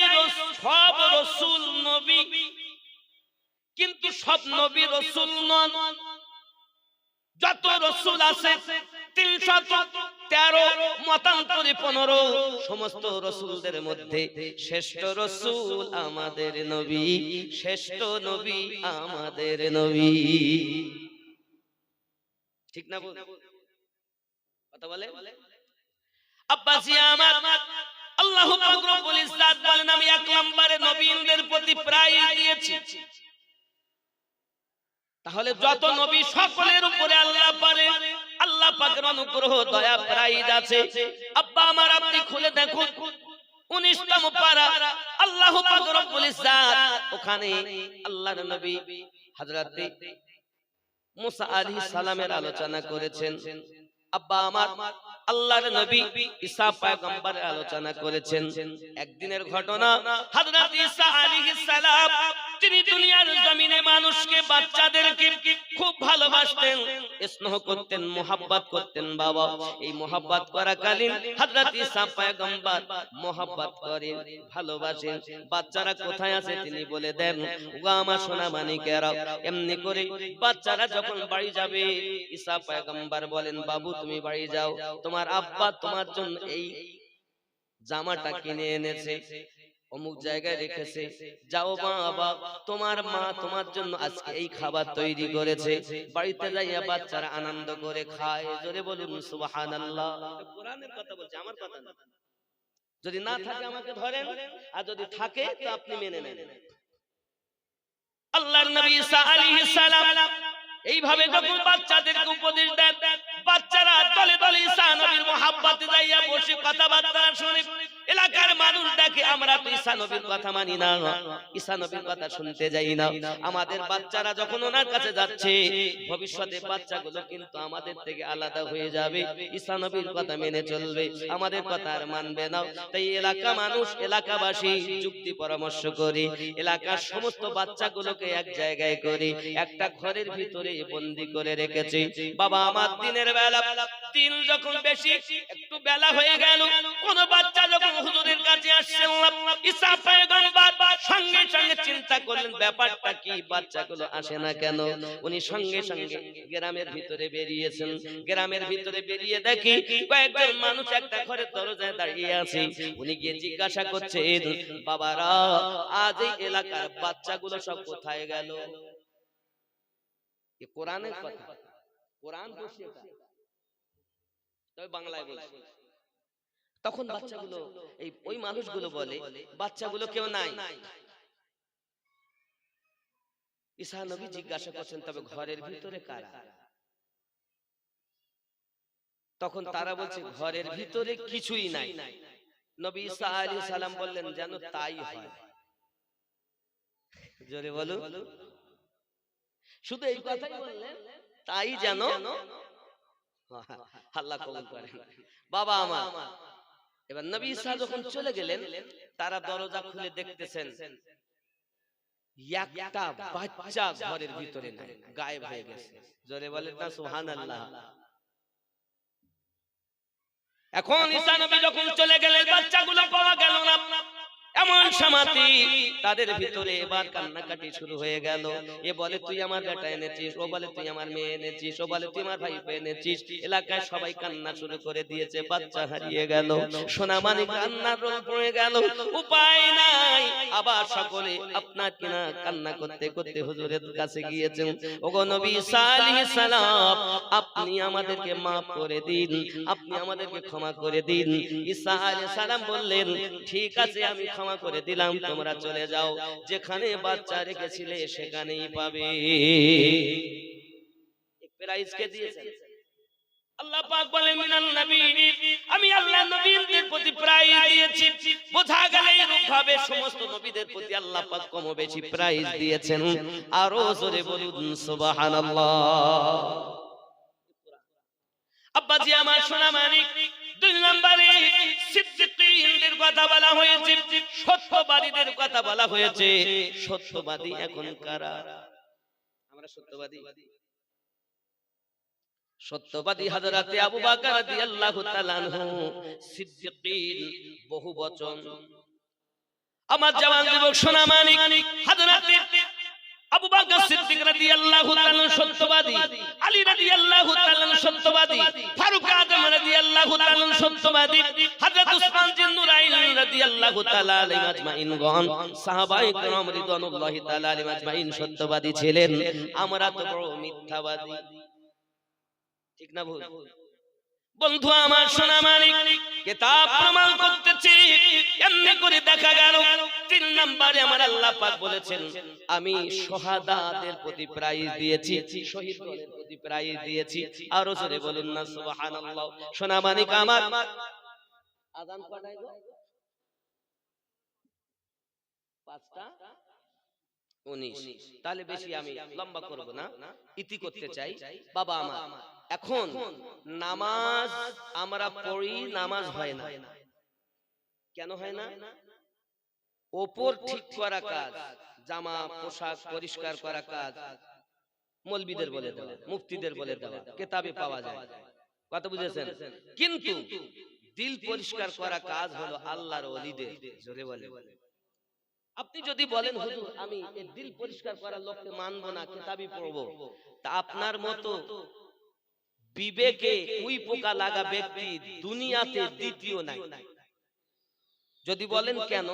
সব রাসূল নবী, কিন্তু সব নবী রাসূল নন। যত রাসূল আছে 313 মতান্তরে 15, সমস্ত রাসূলদের মধ্যে শ্রেষ্ঠ রাসূল আমাদের নবী, শ্রেষ্ঠ নবী আমাদের নবী। ঠিক না কথা বলে? আব্বাসি আমার, আল্লাহ পাক রব্বুল ইজ্জত বলেন আমি 1 নম্বরে নবীদের প্রতি প্রাইজ দিয়েছি। তাহলে যত নবী সকলের উপরে আল্লাহ পারে, আল্লাহ পাকের অনুগ্রহ দয়া প্রাইজ আছে। আব্বা আমার আপনি খুলে দেখুন 19তম পারা, আল্লাহ পাক রব্বুল ইজ্জত ওখানে আল্লাহর নবী হযরত মুসা আলাইহিস সালামের আলোচনা করেছেন। আব্বা আমার আল্লাহর নবী ঈসা পয়গম্বরের আলোচনা করেছেন। একদিনের ঘটনা, হযরত ঈসা আলাইহিস সালাম তিনি দুনিয়ার জমিনে মানুষকে, বাচ্চাদেরকে খুব ভালোবাসতেন, স্নেহ করতেন, মোহাব্বত করতেন। বাবা এই মোহাব্বত করাকালীন হযরত ঈসা পয়গম্বর মোহাব্বত করেন, ভালোবাসেন। বাচ্চারা কোথায় আছে তিনি বলে দেন, ওগো আমার সোনা মানিকেরা। এমনি করে বাচ্চারা যখন বাড়ি যাবে, ঈসা পয়গম্বর বলেন, বাবু তুমি বাড়ি যাও, তোমার আব্বা তোমার জন্য এই জামাটা কিনে এনেছে, অমুক জায়গায় রেখেছে, যাও বাবা, তোমার মা তোমার জন্য আজকে এই খাবার তৈরি করেছে। বাড়িতে যাইয়া বাচ্চারা আনন্দ করে খায়। জোরে বলুন সুবহানাল্লাহ। কোরআনের কথা বলছে, আমার কথা না। যদি না থাকে আমাকে ধরেন, আর যদি থাকে তো আপনি মেনে নেন। আল্লাহর নবী ঈসা আলাইহিস সালাম এইভাবে যখন বাচ্চাদেরকে উপদেশ দেন, বাচ্চারা দলে দলে ঈসা নবীর মোহাব্বতে যাইয়া বসে কথাবার্তা শুনে। এলাকার মানুষ দেখে আমরা তো ঈসা নবীর কথা মানি না, ঈসা নবীর কথা শুনতে যাই না। আমাদের বাচ্চারা যখন ওনার কাছে যাচ্ছে, ভবিষ্যতে বাচ্চাগুলো কিন্তু আমাদের থেকে আলাদা হয়ে যাবে, ঈসা নবীর কথা মেনে চলবে, আমাদের কথা আর মানবে না। তাই এলাকা মানুষ, এলাকাবাসী যুক্তি পরামর্শ করে এলাকার সমস্ত বাচ্চাগুলোকে এক জায়গায় করে একটা ঘরের ভিতরে বন্দী করে রেখেছে। বাবা আমার দিনের বেলা, দিন যখন বেশি একটু বেলা হয়ে গেল, কোন বাচ্চা যখন হুজুরের কাছে আসছে, ঈসা পয়গম্বর সঙ্গে সঙ্গে চিন্তা করলেন ব্যাপারটা কি, বাচ্চাগুলো আসে না কেন। উনি সঙ্গে সঙ্গে গ্রামের ভিতরে বেরিয়েছেন। গ্রামের ভিতরে বেরিয়ে দেখি কয়েকজন মানুষ একটা ঘরের দরজায় দাঁড়িয়ে আছে। উনি গিয়ে জিজ্ঞাসা করছেন, বাবারা আজ এই এলাকার বাচ্চাগুলো সব কোথায় গেল? কোরআনের কথা, কোরআন বসে তবে বাংলায় বলছে। তখন বাচ্চাগুলো, এই ওই মানুষগুলো বলে বাচ্চাগুলো কেউ নাই। ঈসা নবী জিজ্ঞাসা করছেন, তবে ঘরের ভিতরে কারা? তখন তারা বলছে ঘরের ভিতরে কিছুই নাই। নবী ঈসা আলাইহিস সালাম বললেন, যেন তাই হয়। জোরে বলো, শুধু এই কথাই বললেন, তাই যেন আল্লাহ কবুল করেন। বাবা আমার, এবার নবী ঈসা যখন চলে গেলেন, তারা দরজা খুলে দেখতেছেন একটা বাচ্চা ঘরের ভিতরে নাই, গায়েব হয়ে গেছে। জোরে বলেন না সুবহানাল্লাহ। এখন ঈসা নবী যখন চলে গেলেন, বাচ্চাগুলো পাওয়া গেল না। এমন সমাধি তাদের ভিতরে এবার কান্নাকাটি শুরু হয়ে গেল। এ বলে তুই আমার বেটা এনেছিস, ও বলে তুই আমার মেয়ে এনেছিস, ও বলে তুই আমার ভাই এনেছিস। এলাকায় সবাই কান্না শুরু করে দিয়েছে, বাচ্চা হারিয়ে গেল, সোনামানিক কান্নার রোল পড়ে গেল, উপায় নাই। আবার সকলে আপনার কিনা কান্না করতে করতে হুজুরের কাছে গিয়েছেন। ওগো নবী ঈসা আলাইহিস সালাম, আপনি আমাদেরকে maaf করে দিন, আপনি আমাদেরকে ক্ষমা করে দিন। ঈসা আলাইহিস সালাম বললেন, ঠিক আছে আমি ক্ষমা করে দিলাম, তোমরা চলে যাও, যেখানে বাচ্চা রেখেছিলে সেখানেই পাবে। প্রাইজ কে দিয়েছেন? আল্লাহ পাক বলেন, মিনান নবী, আমি আল্লাহ নবীদের প্রতি প্রাইজ দিয়েছি। বোঝা গেল এরূপ ভাবে সমস্ত নবীদের প্রতি আল্লাহ পাক কম বেশি প্রাইজ দিয়েছেন। আরো জোরে বলুন সুবহানাল্লাহ। আব্বাজি আমার সোনা মানিক, 2 নম্বরে সিদ্দিকীনদের কথা বলা হয়েছে, সত্যবাদীদের কথা বলা হয়েছে। সত্যবাদী এখন কারা? আমরা সত্যবাদী? সত্যবাদী হযরতে আবু বকর রাদিয়াল্লাহু তাআলা আনহু, সিদ্দিকীন বহু বচন। আমার জওয়ান যুবক সোনা মানিক, হযরতে আবু বকর সিদ্দিক রাদিয়াল্লাহু তাআলা সত্যবাদী, আলী রাদিয়াল্লাহু তাআলা সত্যবাদী, ফারুক আযম রাদিয়াল্লাহু তাআলা সত্যবাদী, হযরত উসমান জিন নুরাইন রাদিয়াল্লাহু তাআলা আলাইহিম আজমাইন গণ, সাহাবায়ে কেরাম রিদওয়ানুল্লাহি তাআলা আলাইহিম আজমাইন সত্যবাদী ছিলেন। আমরা তো বড় মিথ্যাবাদী, ঠিক না ভুল? বন্ধু আমার সোনা মানিক, কিতাব প্রমাণ করতেছে। এমনি করে দেখা গেল 3 নম্বরে আমার আল্লাহ পাক বলেছেন, আমি শাহাদাতের প্রতি প্রাইজ দিয়েছি, শহীদদের প্রতি প্রাইজ দিয়েছি। আর জোরে বলুন না সুবহানাল্লাহ। সোনা মানিক আমার, আযান কয়টায় গো? 5:19। তাহলে বেশি আমি লম্বা করব না, ইতি করতে চাই। বাবা আমার, এখন নামাজ আমরা পড়ি, নামাজ হয় না। কেন হয় না? ওপর ঠিক করা কাজ, জামা পোশাক পরিষ্কার করা কাজ মৌলবীদের বলে দেওয়া, মুফতিদের বলে দেওয়া, কিতাবে পাওয়া যায়। কথা বুঝেছেন? কিন্তু দিল পরিষ্কার করা কাজ হলো আল্লাহর ওলিদের। জোরে বলে। আপনি যদি বলেন হুজুর আমি এই দিল পরিষ্কার করার লোককে মানবো না, কিতাবই পড়বো, তা আপনার মতো বিবেকে উই পোকা লাগা ব্যক্তি দুনিয়াতে দ্বিতীয় নাই। যদি বলেন কেন,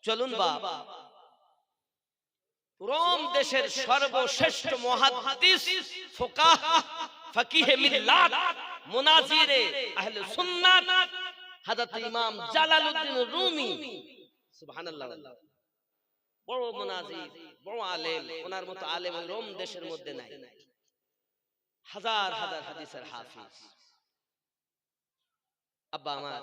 চলুন বাবা, রোম দেশের সর্বশ্রেষ্ঠ মুহাদ্দিস, ফুকাহ, ফকিহে মিল্লাত, মুনাজিরে আহলে সুন্নাত হযরত ইমাম জালালউদ্দিন রুমি, সুবহানাল্লাহ, বড় মুনাজির, বড় আলেম। ওনার মতো আলেম রোম দেশের মধ্যে নাই। হাজার হাজার হাদিসের হাফিজ। আব্বা আমার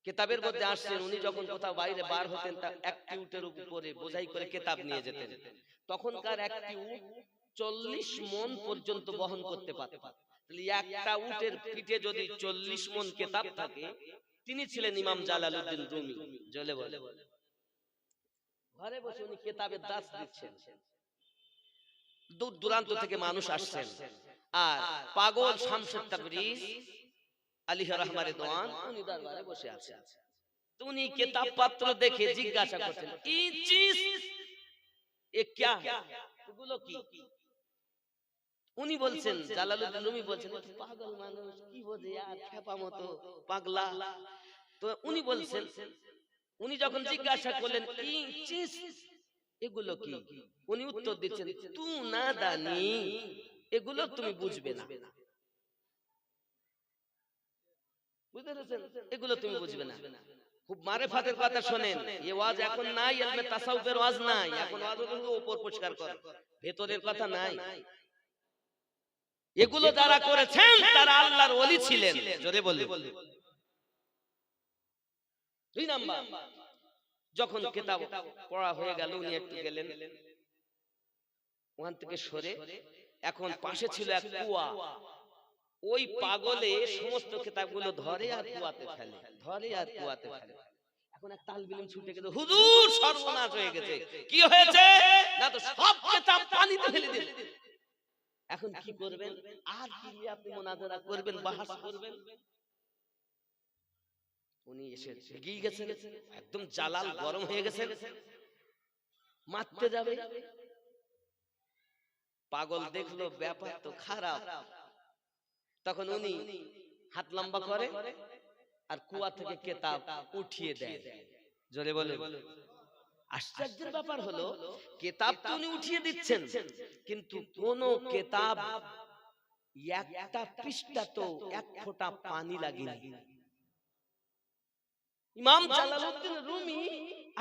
কিতাবের মধ্যে আসছেন, উনি যখন কোথাও বাইরে বার হতেন, তা একটি উটের উপরে বোঝাই করে কিতাব নিয়ে যেতেন। তখনকার একটি উট 40 মণ পর্যন্ত বহন করতে পারত। তাহলে একটা উটের পিঠে যদি 40 মণ কিতাব থাকে, তিনি ছিলেন ইমাম জালালউদ্দিন রুমি। জ্বলে বলে। ঘরে বসে উনি কিতাবের দাস দিচ্ছেন, দূর দূরান্ত থেকে মানুষ আসছেন। আর পাগল শামসুত তাবরিজ আলিহ রাহমার দোয়ান উনি দরবারে বসে আছেন। তো উনি কিতাব পত্র দেখে জিজ্ঞাসা করছেন, এই চিজ এ क्या, এগুলো কি? উনি বলছেন, জালালউদ্দিন রুমি বলছেন, পাগল মানুষ কি বোঝে আর, খেপা মতো পাগলা। তো উনি বলছেন, উনি যখন জিজ্ঞাসা করলেন এই চিজ এগুলো কি, উনি উত্তর দিচ্ছেন, তু না দানি, এগুলো তুমি বুঝবে না। বুঝতে পেরেছেন? এগুলো তুমি বুঝবে না। খুব মারেফাতের কথা শুনেন। এই ওয়াজ এখন নাই, ইলমে তাসাউফের ওয়াজ নাই। এখন ওয়াজ হলো উপর পরিষ্কার কর, ভেতরের কথা নাই। এগুলো যারা করেছেন তারা আল্লাহর ওলি ছিলেন। জোরে বলুন। 2 নাম্বার, যখন কিতাব পড়া হয়ে গেল, উনি একটু গেলেন, ওখান থেকে সরে, এখন পাশে ছিল এক কুয়া। ওই পাগলে সমস্ত কিতাবগুলো ধরে আর কুয়াতে ফেলে, ধরে আর কুয়াতে ফেলে। এখন এক তালবিলিম ছুটে গেছে, হুজুর সর্বনাশ হয়ে গেছে। কি হয়েছে? না তো সব কিতাব পানিতে ফেলে দিলেন। এখন কি করবেন? আর কি নিয়ে আপনি মুনাজারা করবেন, বাহাস করবেন? উনি এসে এগিয়ে গেছেন, একদম জালাল গরম হয়ে গেছেন, মারতে যাবে। পাগল দেখলো ব্যাপার তো খারাপ, তখন উনি হাত লম্বা করে আর কুয়া থেকে কিতাব উঠিয়ে দেয়। জোরে বলে। আশ্চর্যের ব্যাপার হলো, কিতাব তো উনি উঠিয়ে দিচ্ছেন, কিন্তু কোন কিতাব একটা পৃষ্ঠা তো এক ফোঁটা পানি লাগেনি। ইমাম জালালউদ্দিন রুমি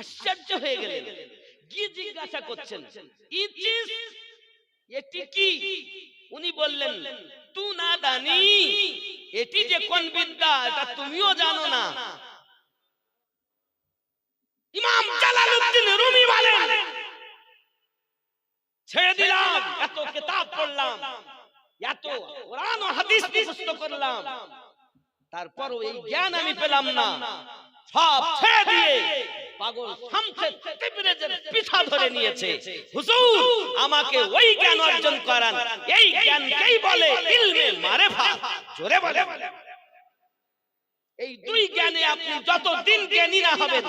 আশ্চর্য হয়ে গেলেন, গিয়ে জিজ্ঞাসা করছেন, এটি কি? উনি বললেন, তু না দানি, এটি যে কোন বিদ্যা এটা তুমিও জানো না। ইমাম জালালউদ্দিন রুমি বলেন, ছেড়ে দিলাম, এত কিতাব পড়লাম, এত কোরআন ও হাদিস মুখস্থ করলাম, তারপরও এই জ্ঞান আমি পেলাম না। সব ছেড়ে দিয়ে পাগল শামসে তিবরেজের পিঠা ধরে নিয়েছে, হুজুর আমাকে ওই জ্ঞান অর্জন করান। এই জ্ঞানকেই বলে ইলমে মারিফাত। জোরে বলে। এই দুই জ্ঞানে আপনি যতদিন জ্ঞানী না হবেন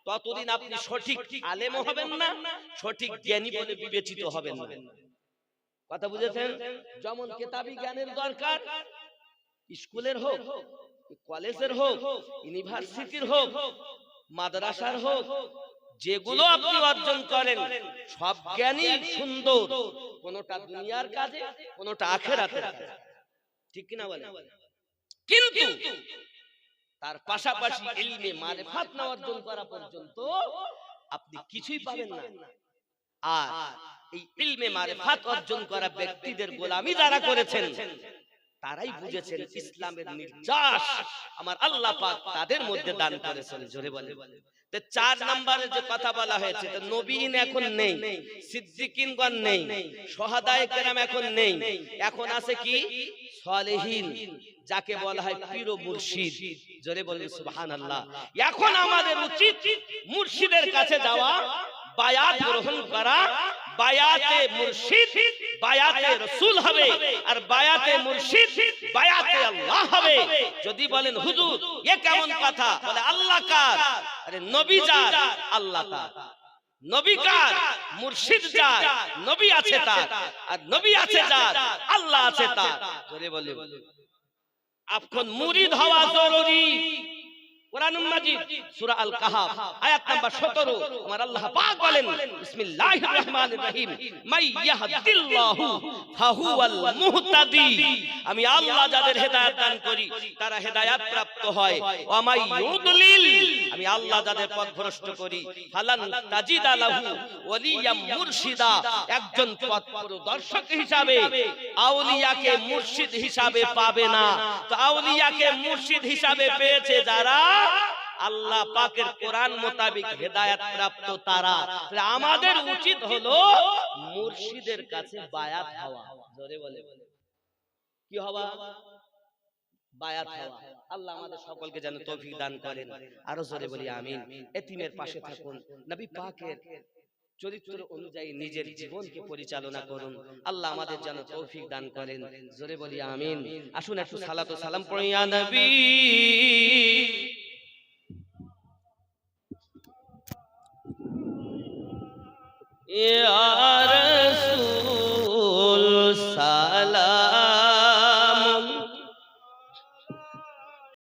ততদিন আপনি সঠিক আলেমও হবেন না, সঠিক জ্ঞানী বলে বিবেচিত হবেন না। কথা বুঝেছেন? যেমন কিতাবি জ্ঞানের দরকার, স্কুলের হোক, কলেজের হোক, ইউনিভার্সিটির হোক, মাদ্রাসার হোক, যেগুলো আপনি অর্জন করেন সব জ্ঞানই সুন্দর, কোনটা দুনিয়ার কাজে, কোনটা আখিরাতের কাজে, ঠিক কিনা বলেন? কিন্তু তার পাশাপাশি ইলমে মারিফাত না অর্জন করা পর্যন্ত আপনি কিছুই পাবেন না। আর এই ইলমে মারিফাত অর্জন করা ব্যক্তিদের গোলামি যারা করেছেন তারাই বুঝেছেন ইসলামের নির্যাস আমার আল্লাহ পাক তাদের মধ্যে দান করেছেন। জোরে বলে। তো 4 নম্বরে যে কথা বলা হয়েছে, তো নবীন এখন নেই, সিদ্দিকিনগণ নেই, শহাদায়ে কেরাম এখন নেই, এখন আছে কি? সালেহীন, যাকে বলা হয় পীর ও মুর্শিদ। জোরে বলেন সুবহানাল্লাহ। এখন আমাদের উচিত মুর্শিদের কাছে যাওয়া, বায়াত গ্রহণ করা। বায়াতে মুর্শিদ বায়াতে রাসূল হবে, আর বায়াতে মুর্শিদ বায়াতে আল্লাহ হবে। যদি বলেন হুজুর এ কেমন কথা, বলে আল্লাহ কার? আরে নবী যার আল্লাহ তার, নবী কার? মুর্শিদ যার নবী আছে তার, আর নবী আছে যার আল্লাহ আছে তার। জোরে বলে। এখন মুরিদ হওয়া জরুরি। কোরআনুল মাজিদ সূরা আল কাহাফ আয়াত নাম্বার 17 আমার আল্লাহ পাক বলেন, বিসমিল্লাহির রহমানির রহিম, মাই ইয়াহদিল্লাহু ফাহুয়াল মুহতাদি। আমি আল্লাহ যাদের হেদায়েত দান করি তারা হেদায়েত প্রাপ্ত হয়। ওয়া মাই ইউদলিল, আমি আল্লাহ যাদের পথভ্রষ্ট করি ফালান তাজিদা লাহু ওয়ালিয়াম মুরশিদা। একজন পথপ্রদর্শক হিসাবে আউলিয়াকে মুর্শিদ হিসাবে পাবে না। তো আউলিয়াকে মুর্শিদ হিসাবে পেয়েছে যারা আল্লাহ পাকের কোরআন মোতাবেক হেদায়েত প্রাপ্ত তারা। আমাদের উচিত হলো মুর্শিদের কাছে বায়াত হওয়া। জোরে বলে। কি হওয়া? বায়াত হওয়া। আল্লাহ আমাদের সকলকে যেন তৌফিক দান করেন। আরো জোরে বলি আমিন। এতিমের পাশে থাকুন, নবী পাকের চরিত্র অনুযায়ী নিজের জীবনকে পরিচালনা করুন। আল্লাহ আমাদের যেন তৌফিক দান করেন। জোরে বলি আমিন। আসুন একটু সালাত ও সালাম পড়ি ইয়া নবী। ইয়া